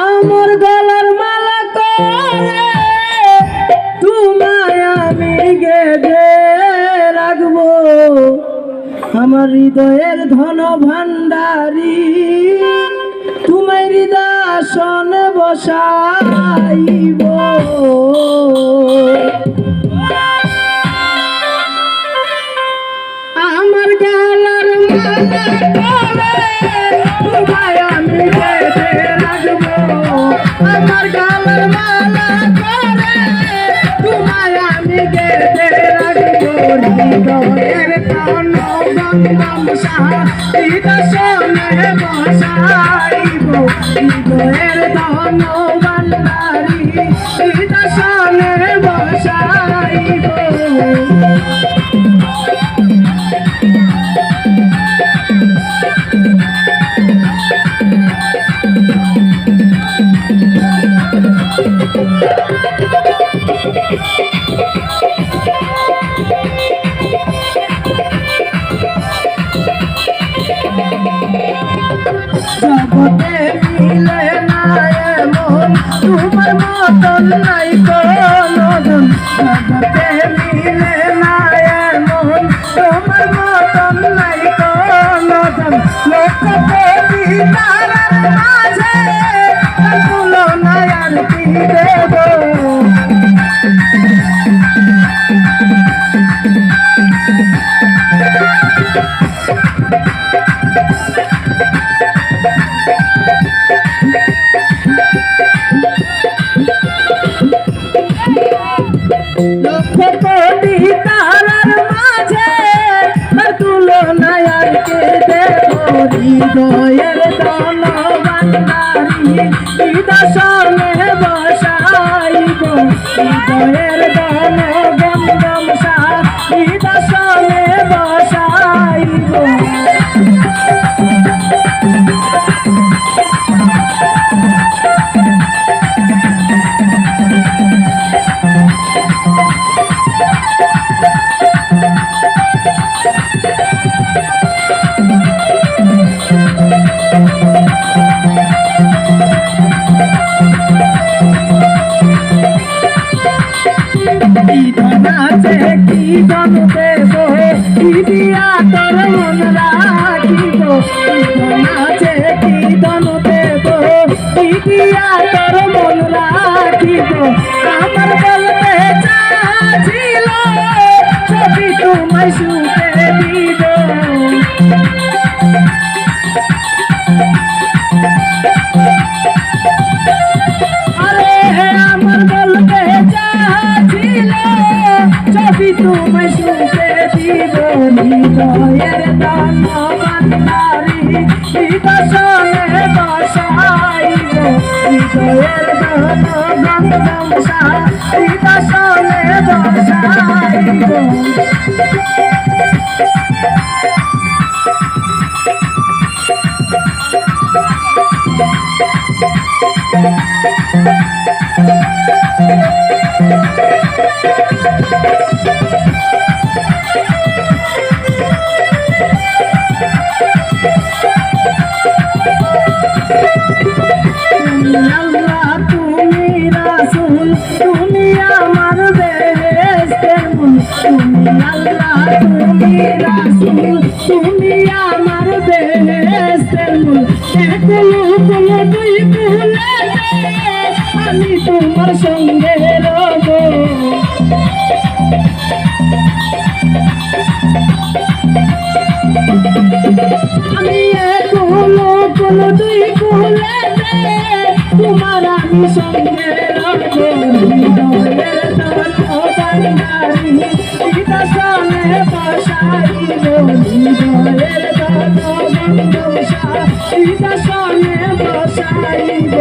আমার গলার মালা করে তোমায় আমি গেঁথে রাখবো, আমার হৃদয়ের ধন ভান্ডারী তোমায় হৃদয়াসনে বসাইব। আমার গলার মালা করে তোমায় আমি গেঁথে রাখবো, আমার গলার মালা করে তোমায় আমি গেঁথে রাখবো, হৃদয়ের ধন হৃদয়াসনে বসাইব, হৃদয়ের ধন ভান্ডারী হৃদয়াসনে বসাইব। জগতে মিলে না এমন তোমার মতন নাই কোনজন, জগতে মিলে না এমন তোমার মতন নাই কোনজন, লক্ষ কোটি তারার মাঝে তুলনায় আর কি দেব। লক্ষ কোটি তারার মাঝে তুলনায় আর কে দেব, হৃদয়ের ধন ভান্ডারী হৃদয়াসনে বসাইব, হৃদয়ের ধন হৃদয়াসনে বসাইব। কি ধন দেব কি দিয়া তোর মন রাখিব, আছে কি ধন দেব কি দিয়া তোর মন রাখিব, আমার বলতে চাছিল ছবি তোমায় সুখে দিব। আরে আমার বলতে চাছিল ছবি তোমায় সুখে দিব, হৃদয়ের ধন ভান্ডারী হৃদয়াসনে বসাইব, হৃদয়ের ধন হৃদয়াসনে বসাইব। আল্লাহ তুমি রাসূল তুমি আমার বেহেশতের মূল, তুমি আল্লাহ তুমি রাসূল তুমি আমার বেহেশতের মূল, এক কুল দুই কুলে আমি তোমার সঙ্গে রব। আমি এক কুল দুই কুলে তোমার আমি সঙ্গে রব, হৃদয়ের ধন ভান্ডারী হৃদয়াসনে বসাইব, হৃদয়ের ধন হৃদয়াসনে বসাইব।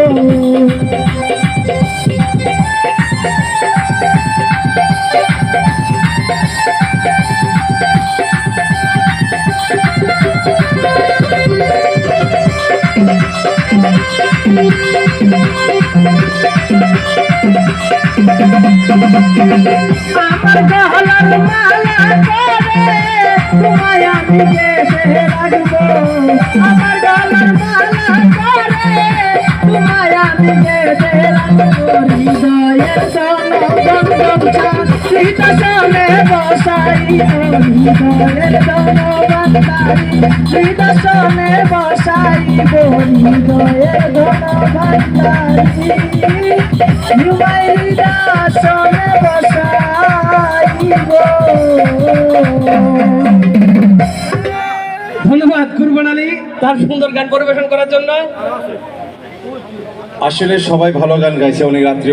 আমার গলার মালা করে তোমায় আমি গেতে রাখবো আমার গলার মালা করে তোমায় আমি গেতে রাখবো হৃদয়ের জনগণছা শ্রীদশনে বসাইব হৃদয়ের জনগণতারি শ্রীদশনে বসাইব হৃদয়ের জনগণতারি নিমাই হৃদয়নে বসাইব। ধন্যবাদ কুরবান আলী তার সুন্দর গান পরিবেশন করার জন্য। আসলে সবাই ভালো গান গাইছে, অনেক রাত্রি